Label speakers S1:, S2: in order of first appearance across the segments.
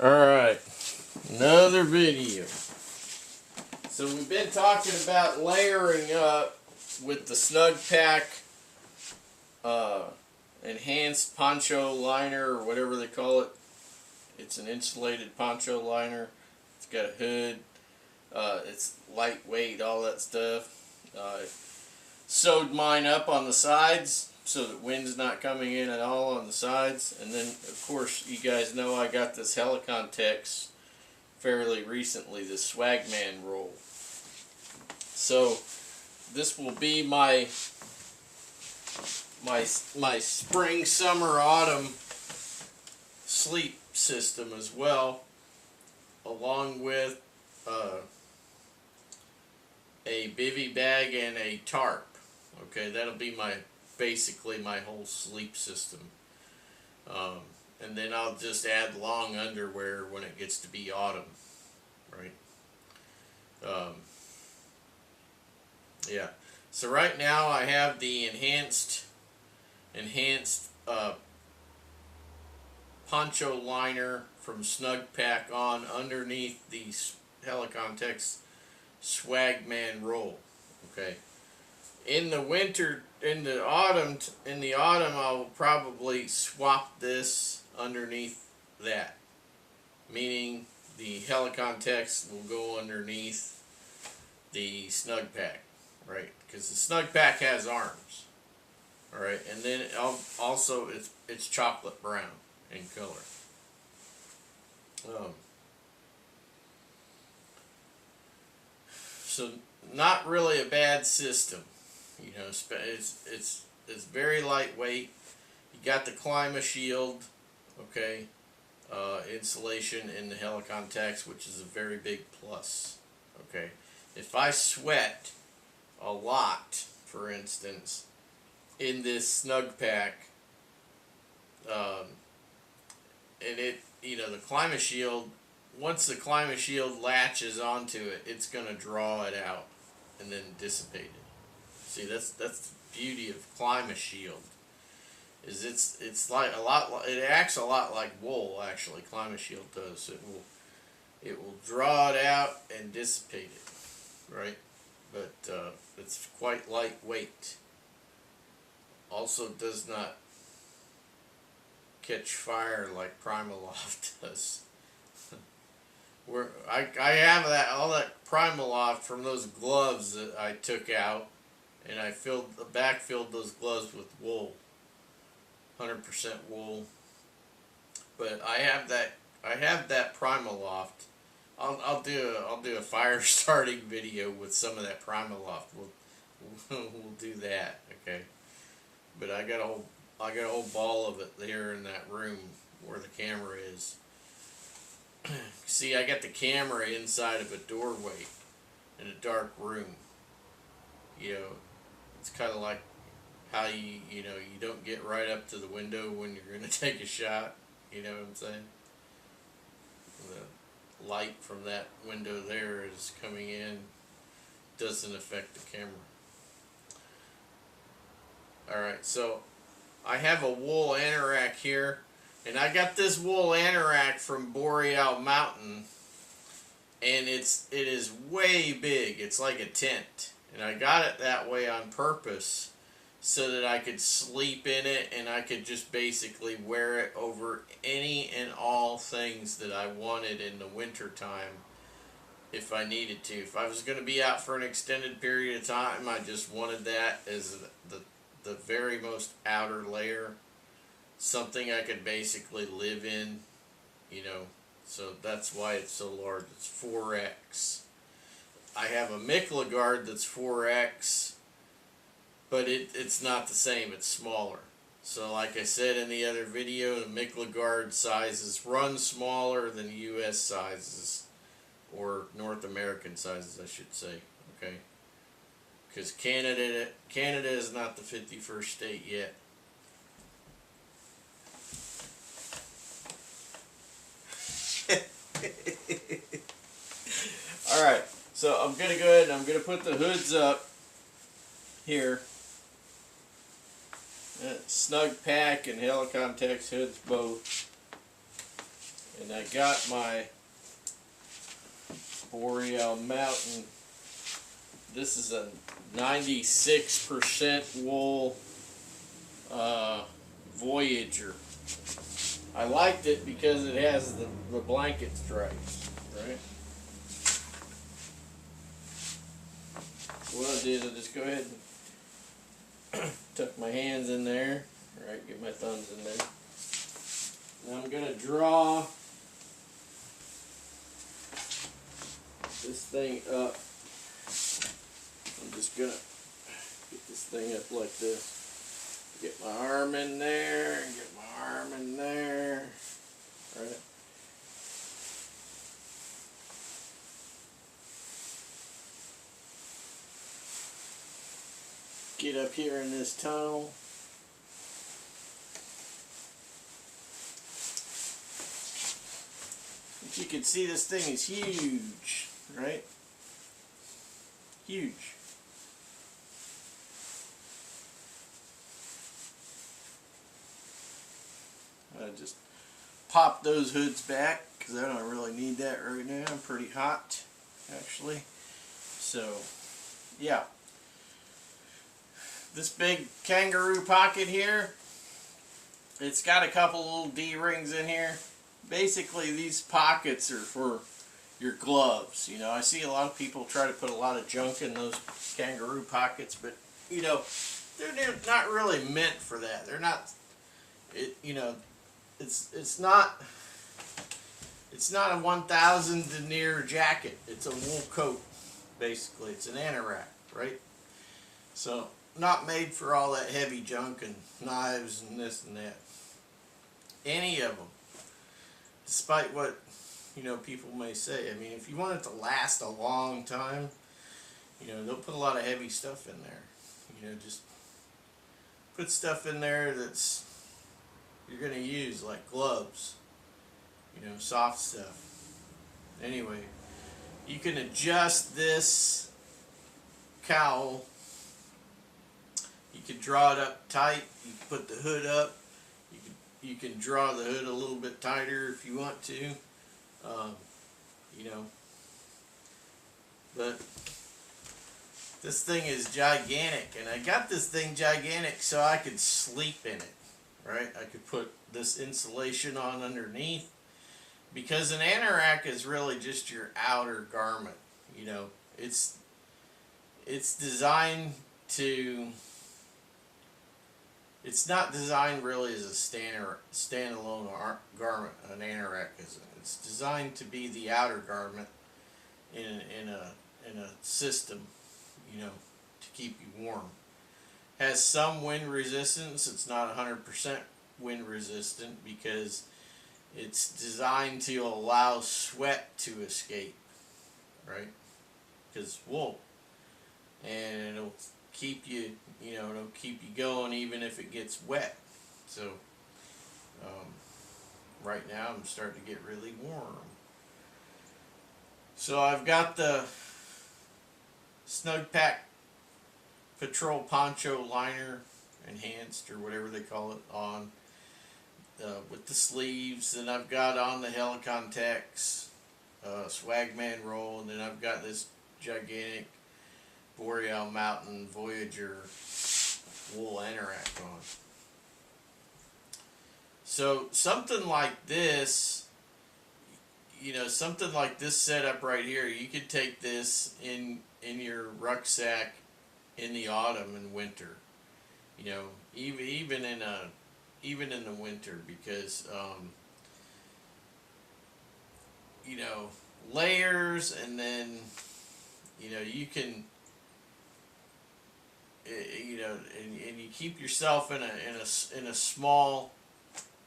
S1: Alright, another video. So we've been talking about layering up with the Snugpak enhanced poncho liner, or whatever they call it. It's an insulated poncho liner. It's got a hood. It's lightweight, all that stuff. Sewed mine up on the sides so that wind's not coming in at all on the sides. And then, of course, you guys know I got this Helicontex fairly recently, the Swagman roll. So this will be my spring, summer, autumn sleep system as well, along with a bivy bag and a tarp. Okay, that'll be basically my whole sleep system. And then I'll just add long underwear when it gets to be autumn, right? Yeah. So right now I have the enhanced poncho liner from Snugpak on underneath the Helicontex Swagman roll. Okay. In the winter, in the autumn, I'll probably swap this underneath that. Meaning the Helicontex will go underneath the Snugpak, right? Because the Snugpak has arms. Alright, and then also it's chocolate brown in color. So not really a bad system, you know. It's very lightweight. You got the climate shield, okay, insulation in the Helicontex, which is a very big plus. Okay, if I sweat a lot, for instance, in this Snugpak, and the climate shield, once the climate shield latches onto it, it's going to draw it out and then dissipate it. See, that's the beauty of climate shield. Is it's like it acts a lot like wool, actually. Climate shield does. It will draw it out and dissipate it, right? But it's quite lightweight. Also does not catch fire like Primaloft does. I have all that Primaloft from those gloves that I took out, and I backfilled those gloves with wool, 100% wool. But I have that Primaloft. I'll do a fire starting video with some of that Primaloft. We'll do that, okay. But I got a whole ball of it there in that room where the camera is. See, I got the camera inside of a doorway in a dark room. You know, it's kind of like how you don't get right up to the window when you're going to take a shot. You know what I'm saying? The light from that window there is coming in. Doesn't affect the camera. Alright, so I have a wool anorak here, and I got this wool anorak from Boreal Mountain, and it is way big. It's like a tent, and I got it that way on purpose so that I could sleep in it, and I could just basically wear it over any and all things that I wanted in the winter time if I needed to. If I was going to be out for an extended period of time, I just wanted that as the very most outer layer, something I could basically live in, you know. So that's why it's so large. It's 4X. I have a Mukluks that's 4X, but it's not the same. It's smaller. So like I said in the other video, the Mukluks sizes run smaller than US sizes, or North American sizes, I should say. Okay. Because Canada is not the 51st state yet. Alright, so I'm going to go ahead and I'm going to put the hoods up here. Snugpak and Helicontex hoods both. And And I got my Boreal Mountain. This is a 96% wool Voyager. I liked it because it has the blanket stripes, right? So what I did, I just go ahead and tuck my hands in there, right? Get my thumbs in there. Now I'm going to draw this thing up. I'm just going to get this thing up like this. Get my arm in there, and get my arm in there, right? Get up here in this tunnel. As you can see, this thing is huge, right? Huge. I just pop those hoods back because I don't really need that right now. I'm pretty hot, actually. So, yeah. This big kangaroo pocket here, it's got a couple little D-rings in here. Basically, these pockets are for your gloves. You know, I see a lot of people try to put a lot of junk in those kangaroo pockets, but, you know, they're not really meant for that. They're not, you know, it's not a 1000 denier jacket. It's a wool coat, basically. It's an anorak, right? So, not made for all that heavy junk and knives and this and that. Any of them. Despite what, you know, people may say. I mean, if you want it to last a long time, you know, they'll put a lot of heavy stuff in there. You know, just put stuff in there that's you're going to use, like gloves, you know, soft stuff. Anyway, you can adjust this cowl. You can draw it up tight. You can put the hood up. You can draw the hood a little bit tighter if you want to. You know, but this thing is gigantic, and I got this thing gigantic so I could sleep in it, right? I could put this insulation on underneath, because an anorak is really just your outer garment. You know, it's designed to. It's not designed really as a standalone garment. An anorak isn't. It's designed to be the outer garment in a system, you know, to keep you warm. Has some wind resistance. It's not 100% wind resistant because it's designed to allow sweat to escape, right? Because wool, and it'll keep you, you know, it'll keep you going even if it gets wet. So right now I'm starting to get really warm. So I've got the Snugpak Patrol Poncho Liner Enhanced, or whatever they call it, on with the sleeves. Then I've got on the Helicontex Swagman roll, and then I've got this gigantic Boreal Mountain Voyager wool anorak on. So something like this, you know, something like this setup right here, you could take this in your rucksack in the autumn and winter. You know, even in the winter, because you know, layers, and then, you know, you can, you know, and you keep yourself in a small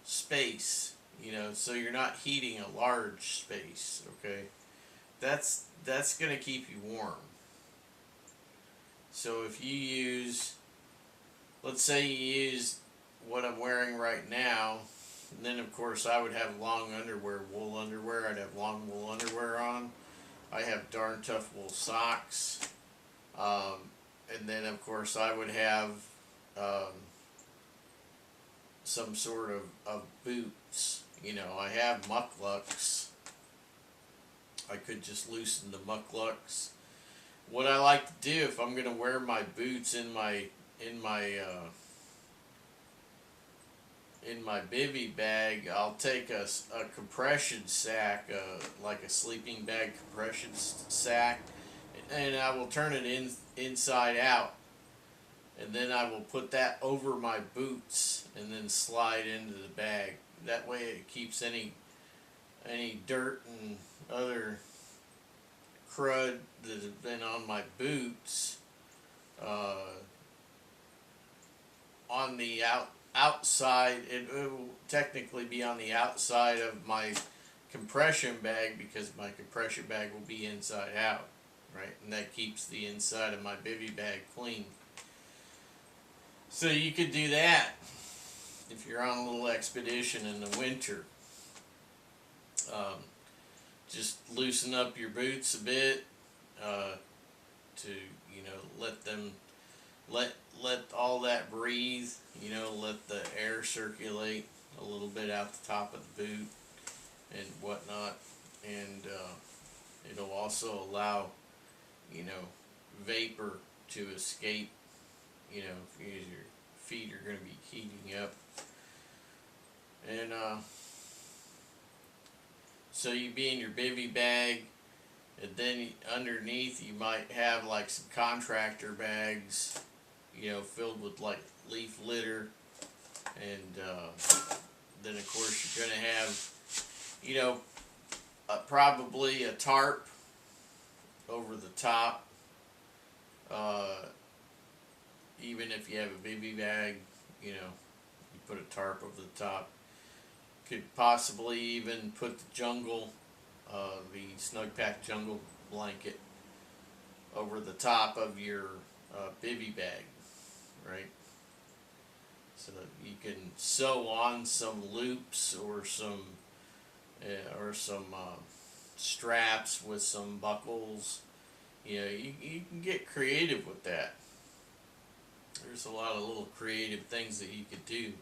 S1: space, you know, so you're not heating a large space. Okay, that's gonna keep you warm. So if you use, let's say you use what I'm wearing right now, and then of course I would have long underwear, wool underwear. I'd have long wool underwear on. I have darn tough wool socks, and then of course I would have some sort of boots, you know, I have mukluks. I could just loosen the mukluks. What I like to do if I'm gonna wear my boots in my in my uh, in my bivy bag, I'll take a compression sack, like a sleeping bag compression sack, and I will turn it inside out, and then I will put that over my boots and then slide into the bag. That way it keeps any dirt and other crud that has been on my boots uh, on the outside. It will technically be on the outside of my compression bag, because my compression bag will be inside out, right? And that keeps the inside of my bivy bag clean. So you could do that if you're on a little expedition in the winter. Just loosen up your boots a bit, to, you know, let all that breathe, you know, let the air circulate a little bit out the top of the boot and whatnot, and it'll also allow, you know, vapor to escape, you know, because your feet are going to be heating up. And so you be in your bivy bag, and then underneath you might have like some contractor bags, you know, filled with like leaf litter, and then of course you're going to have, you know, probably a tarp over the top. Even if you have a bivy bag, you know, you put a tarp over the top. Could possibly even put the the Snugpak jungle blanket over the top of your bivy bag, right? So that you can sew on some loops or some straps with some buckles. You know, you can get creative with that. There's a lot of little creative things that you could do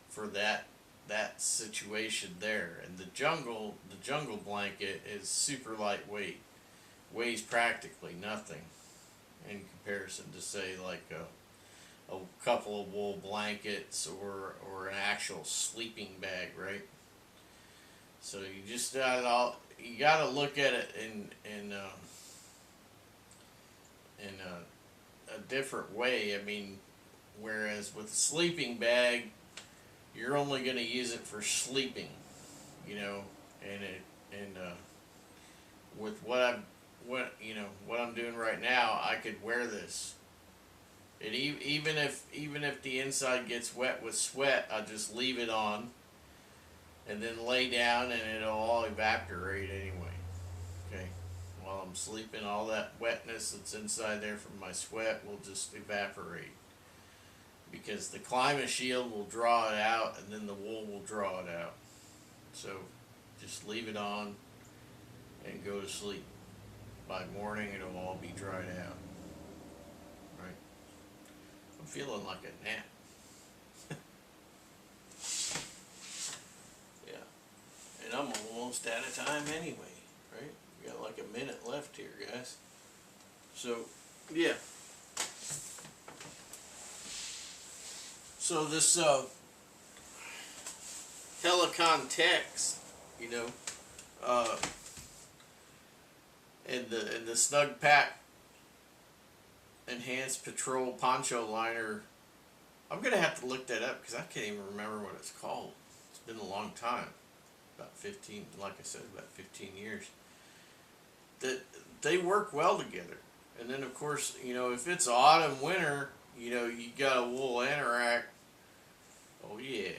S1: for that situation there. And the jungle blanket is super lightweight, weighs practically nothing in comparison to, say, like a couple of wool blankets or an actual sleeping bag, right? So you just gotta look at it in a different way. I mean, whereas with a sleeping bag, you're only going to use it for sleeping, you know, and with what I'm doing right now, I could wear this. And even if the inside gets wet with sweat, I just leave it on, and then lay down, and it'll all evaporate anyway. Okay, while I'm sleeping, all that wetness that's inside there from my sweat will just evaporate, because the climate shield will draw it out, and then the wool will draw it out. So just leave it on and go to sleep. By morning, it'll all be dried out. Right? I'm feeling like a nap. Yeah. And I'm almost out of time anyway, right? We got like a minute left here, guys. So, yeah. So this Helicon Tex, you know, and the Snugpak Enhanced Patrol Poncho Liner, I'm gonna have to look that up because I can't even remember what it's called. It's been a long time, about 15, like I said, about 15 years. That they work well together. And then of course, you know, if it's autumn, winter, you know, you got a wool anorak. Oh yeah.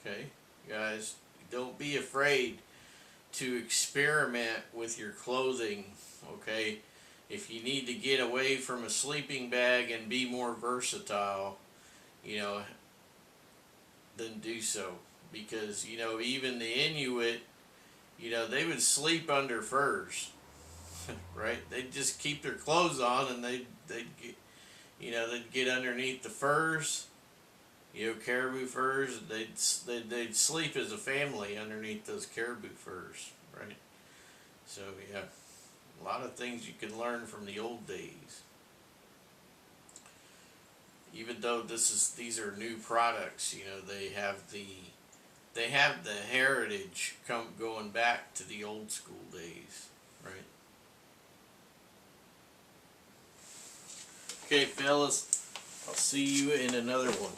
S1: Okay, guys, don't be afraid to experiment with your clothing. Okay, if you need to get away from a sleeping bag and be more versatile, you know, then do so. Because, you know, even the Inuit, you know, they would sleep under furs. Right? They'd just keep their clothes on, and they'd get, you know, they'd get underneath the furs, You know, caribou furs, they'd sleep as a family underneath those caribou furs, right? So yeah, a lot of things you can learn from the old days. Even though these are new products, you know, they have the heritage going back to the old school days, right? Okay, fellas, I'll see you in another one.